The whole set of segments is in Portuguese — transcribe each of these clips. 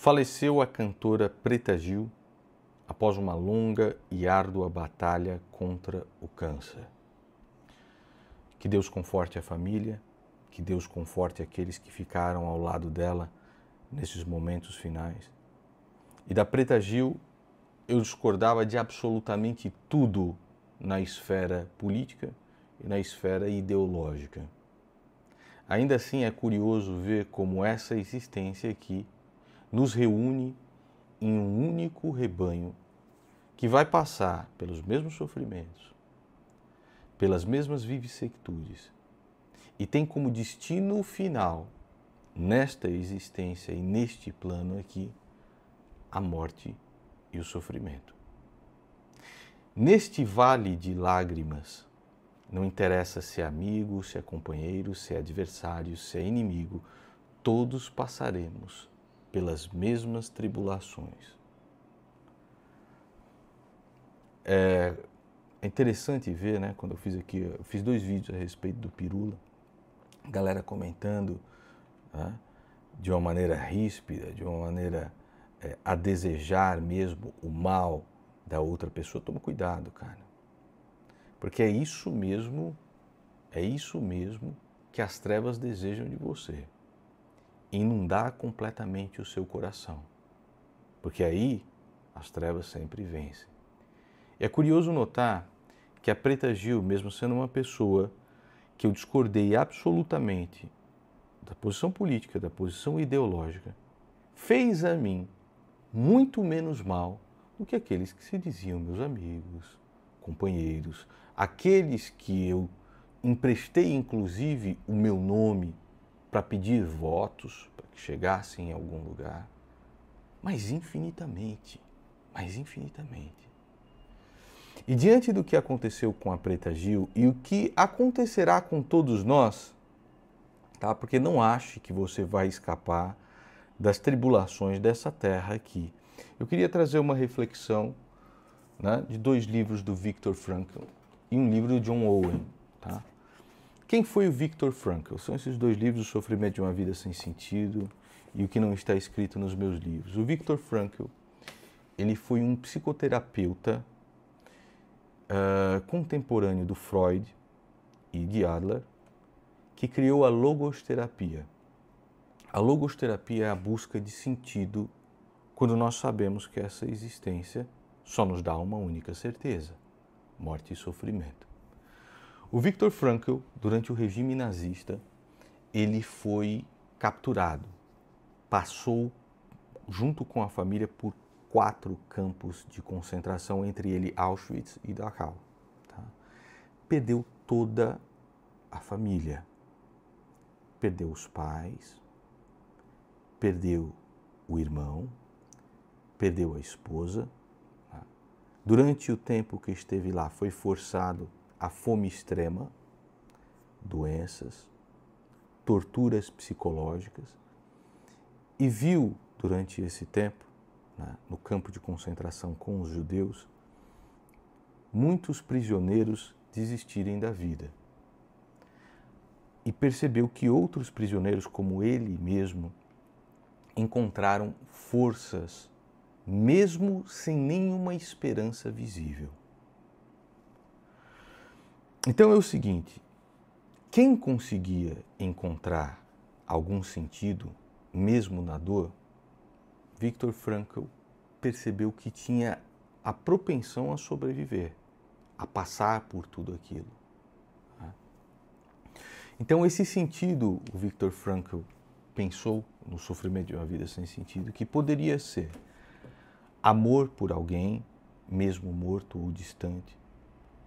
Faleceu a cantora Preta Gil após uma longa e árdua batalha contra o câncer. Que Deus conforte a família, que Deus conforte aqueles que ficaram ao lado dela nesses momentos finais. E da Preta Gil, eu discordava de absolutamente tudo na esfera política e na esfera ideológica. Ainda assim, é curioso ver como essa existência aqui nos reúne em um único rebanho que vai passar pelos mesmos sofrimentos, pelas mesmas vicissitudes e tem como destino final, nesta existência e neste plano aqui, a morte e o sofrimento. Neste vale de lágrimas, não interessa se é amigo, se é companheiro, se é adversário, se é inimigo, todos passaremos pelas mesmas tribulações. É interessante ver, né, quando eu fiz 2 vídeos a respeito do Pirula, galera comentando, né, de uma maneira ríspida, de uma maneira a desejar mesmo o mal da outra pessoa. Toma cuidado, cara. Porque é isso mesmo que as trevas desejam de você. Inundar completamente o seu coração. Porque aí as trevas sempre vencem. E é curioso notar que a Preta Gil, mesmo sendo uma pessoa que eu discordei absolutamente da posição política, da posição ideológica, fez a mim muito menos mal do que aqueles que se diziam meus amigos, companheiros, aqueles que eu emprestei inclusive o meu nome para pedir votos, para que chegassem em algum lugar, mas infinitamente. E diante do que aconteceu com a Preta Gil e o que acontecerá com todos nós, tá? Porque não ache que você vai escapar das tribulações dessa terra aqui. Eu queria trazer uma reflexão, né, de 2 livros do Viktor Frankl e um livro do John Owen. Tá? Quem foi o Viktor Frankl? São esses 2 livros, O Sofrimento de uma Vida Sem Sentido e O que Não Está Escrito nos Meus Livros. O Viktor Frankl, ele foi um psicoterapeuta contemporâneo do Freud e de Adler, que criou a logoterapia. A logoterapia é a busca de sentido quando nós sabemos que essa existência só nos dá uma única certeza: morte e sofrimento. O Viktor Frankl, durante o regime nazista, ele foi capturado, passou junto com a família por 4 campos de concentração, entre ele Auschwitz e Dachau. Tá? Perdeu toda a família, perdeu os pais, perdeu o irmão, perdeu a esposa. Tá? Durante o tempo que esteve lá, foi forçado a fome extrema, doenças, torturas psicológicas, e viu durante esse tempo, né, no campo de concentração com os judeus, muitos prisioneiros desistirem da vida. E percebeu que outros prisioneiros, como ele mesmo, encontraram forças, mesmo sem nenhuma esperança visível. Então é o seguinte, quem conseguia encontrar algum sentido, mesmo na dor, Viktor Frankl percebeu que tinha a propensão a sobreviver, a passar por tudo aquilo. Então esse sentido, o Viktor Frankl pensou no Sofrimento de uma Vida Sem Sentido, que poderia ser amor por alguém, mesmo morto ou distante,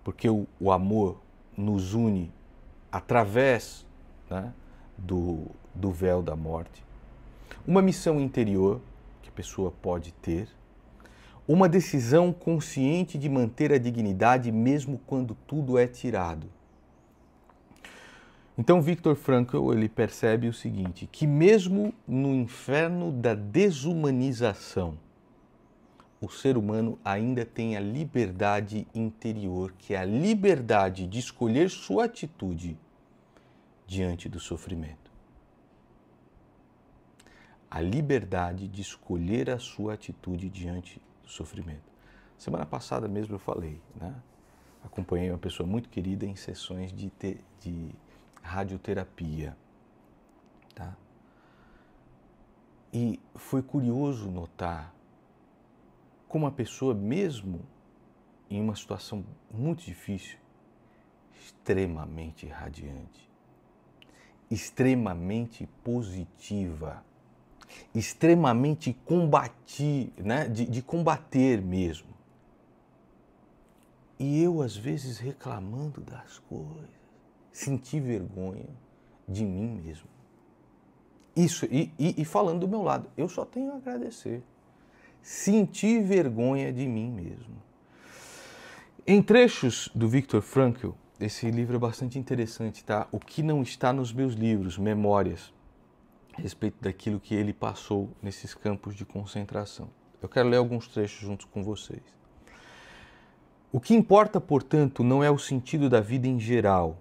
porque o amor nos une através, né, do véu da morte, uma missão interior que a pessoa pode ter, uma decisão consciente de manter a dignidade mesmo quando tudo é tirado. Então Viktor Frankl, ele percebe o seguinte, que mesmo no inferno da desumanização, o ser humano ainda tem a liberdade interior, que é a liberdade de escolher sua atitude diante do sofrimento. a liberdade de escolher a sua atitude diante do sofrimento. Semana passada mesmo eu falei, né? Acompanhei uma pessoa muito querida em sessões de radioterapia, tá? E foi curioso notar como a pessoa, mesmo em uma situação muito difícil, extremamente radiante, extremamente positiva, extremamente combativa, né? de combater mesmo. E eu, às vezes, reclamando das coisas, senti vergonha de mim mesmo. Isso, e falando do meu lado, eu só tenho a agradecer. Senti vergonha de mim mesmo. Em trechos do Viktor Frankl, esse livro é bastante interessante, tá? O que não está nos meus livros, memórias, a respeito daquilo que ele passou nesses campos de concentração. Eu quero ler alguns trechos juntos com vocês. O que importa, portanto, não é o sentido da vida em geral,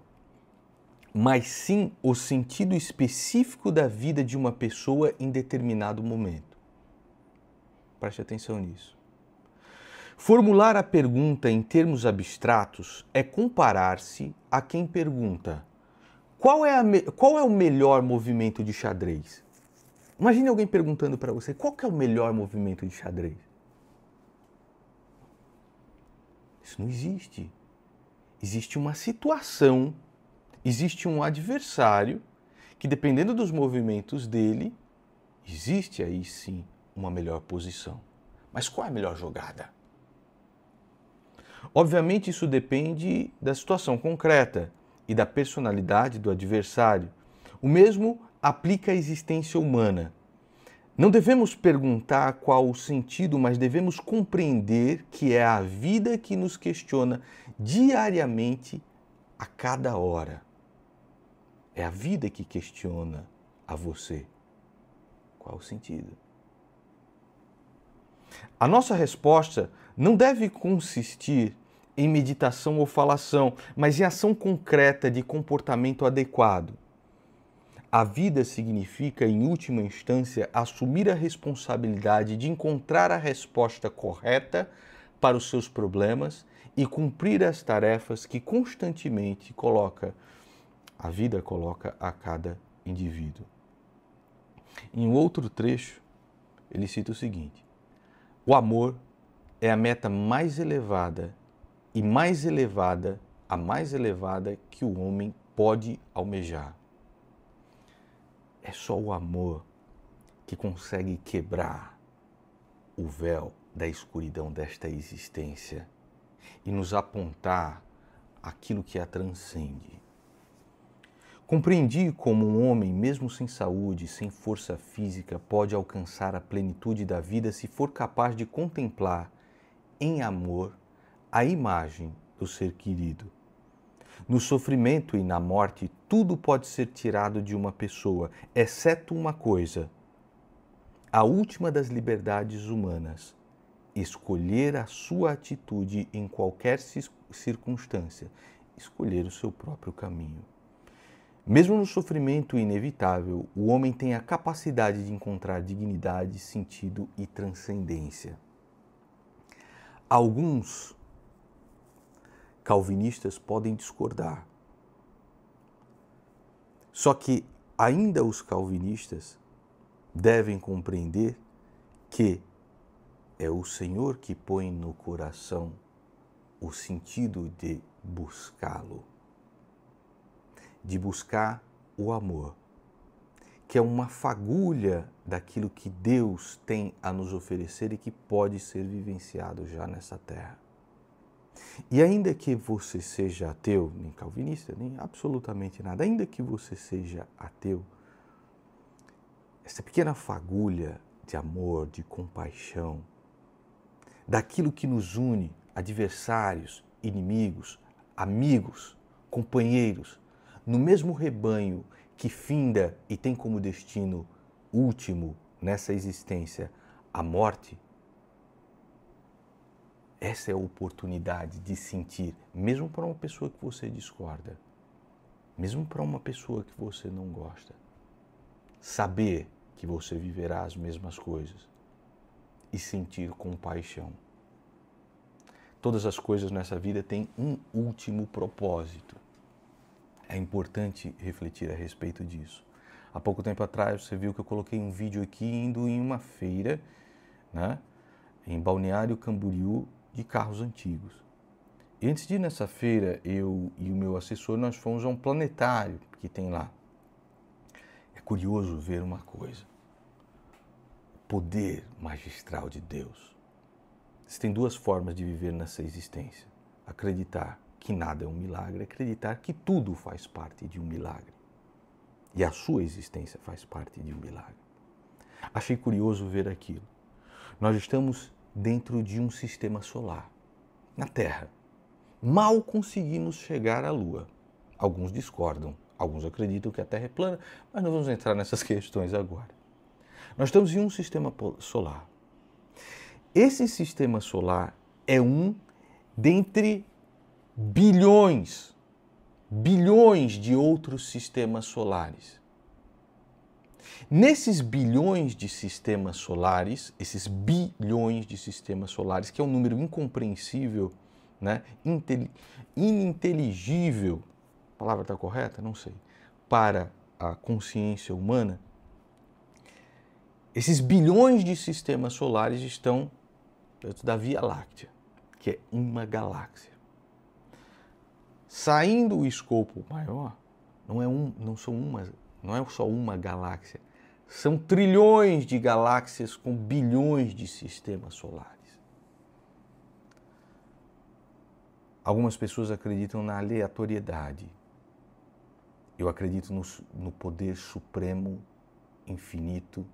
mas sim o sentido específico da vida de uma pessoa em determinado momento. Preste atenção nisso. Formular a pergunta em termos abstratos é comparar-se a quem pergunta: qual é o melhor movimento de xadrez? Imagine alguém perguntando para você: qual que é o melhor movimento de xadrez? Isso não existe. Existe uma situação, existe um adversário que, dependendo dos movimentos dele, existe aí sim uma melhor posição. Mas qual é a melhor jogada? Obviamente isso depende da situação concreta e da personalidade do adversário. O mesmo aplica à existência humana. Não devemos perguntar qual o sentido, mas devemos compreender que é a vida que nos questiona diariamente, a cada hora. É a vida que questiona a você. Qual o sentido? A nossa resposta não deve consistir em meditação ou falação, mas em ação concreta de comportamento adequado. A vida significa, em última instância, assumir a responsabilidade de encontrar a resposta correta para os seus problemas e cumprir as tarefas que constantemente a vida coloca a cada indivíduo. Em um outro trecho, ele cita o seguinte: o amor é a meta mais elevada e a mais elevada que o homem pode almejar. É só o amor que consegue quebrar o véu da escuridão desta existência e nos apontar aquilo que a transcende. Compreendi como um homem, mesmo sem saúde, sem força física, pode alcançar a plenitude da vida se for capaz de contemplar em amor a imagem do ser querido. No sofrimento e na morte, tudo pode ser tirado de uma pessoa, exceto uma coisa: a última das liberdades humanas, escolher a sua atitude em qualquer circunstância, escolher o seu próprio caminho. Mesmo no sofrimento inevitável, o homem tem a capacidade de encontrar dignidade, sentido e transcendência. Alguns calvinistas podem discordar. Só que ainda os calvinistas devem compreender que é o Senhor que põe no coração o sentido de buscá-lo, de buscar o amor, que é uma fagulha daquilo que Deus tem a nos oferecer e que pode ser vivenciado já nessa terra. E ainda que você seja ateu, nem calvinista, nem absolutamente nada, ainda que você seja ateu, essa pequena fagulha de amor, de compaixão, daquilo que nos une, adversários, inimigos, amigos, companheiros, no mesmo rebanho que finda e tem como destino último nessa existência a morte, essa é a oportunidade de sentir, mesmo para uma pessoa que você discorda, mesmo para uma pessoa que você não gosta, saber que você viverá as mesmas coisas e sentir compaixão. Todas as coisas nessa vida têm um último propósito. É importante refletir a respeito disso. Há pouco tempo atrás você viu que eu coloquei um vídeo aqui indo em uma feira, né, em Balneário Camboriú, de carros antigos. E antes de ir nessa feira, eu e o meu assessor, nós fomos a um planetário que tem lá. É curioso ver uma coisa. O poder magistral de Deus. Existem duas formas de viver nessa existência. Acreditar que nada é um milagre, acreditar que tudo faz parte de um milagre. E a sua existência faz parte de um milagre. Achei curioso ver aquilo. Nós estamos dentro de um sistema solar, na Terra. Mal conseguimos chegar à Lua. Alguns discordam, alguns acreditam que a Terra é plana, mas não vamos entrar nessas questões agora. Nós estamos em um sistema solar. Esse sistema solar é um dentre bilhões de outros sistemas solares. Nesses bilhões de sistemas solares, esses bilhões de sistemas solares, que é um número incompreensível, né? Ininteligível, a palavra está correta? Não sei, para a consciência humana, esses bilhões de sistemas solares estão dentro da Via Láctea, que é uma galáxia. Saindo o escopo maior, não é só uma galáxia, são trilhões de galáxias com bilhões de sistemas solares. Algumas pessoas acreditam na aleatoriedade. Eu acredito no poder supremo, infinito,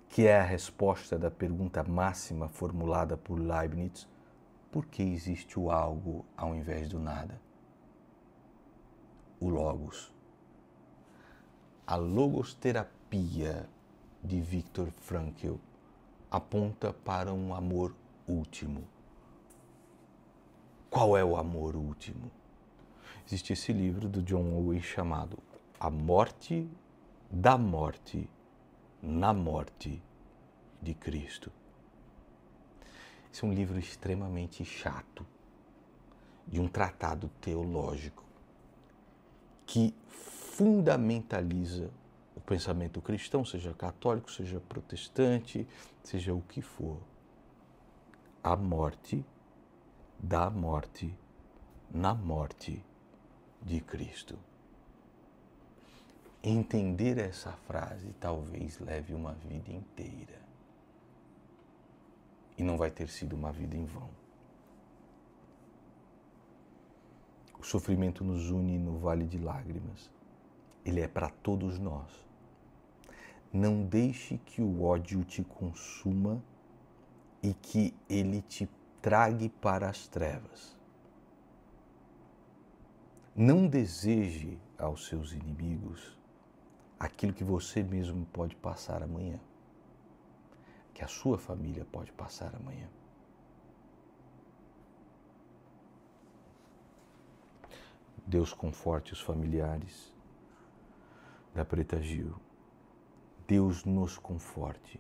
que é a resposta da pergunta máxima formulada por Leibniz: por que existe o algo ao invés do nada? O Logos. A logosterapia de Viktor Frankl aponta para um amor último. Qual é o amor último? Existe esse livro do John Owen chamado A Morte da Morte na Morte de Cristo. Esse é um livro extremamente chato, de um tratado teológico que fundamentaliza o pensamento cristão, seja católico, seja protestante, seja o que for. A morte da morte na morte de Cristo. Entender essa frase talvez leve uma vida inteira. E não vai ter sido uma vida em vão. O sofrimento nos une no vale de lágrimas. Ele é para todos nós. Não deixe que o ódio te consuma e que ele te trague para as trevas. Não deseje aos seus inimigos aquilo que você mesmo pode passar amanhã, que a sua família pode passar amanhã. Deus conforte os familiares da Preta Gil. Deus nos conforte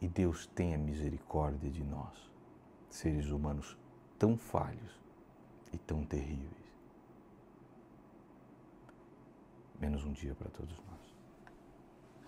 e Deus tenha misericórdia de nós, seres humanos tão falhos e tão terríveis. Menos um dia para todos nós.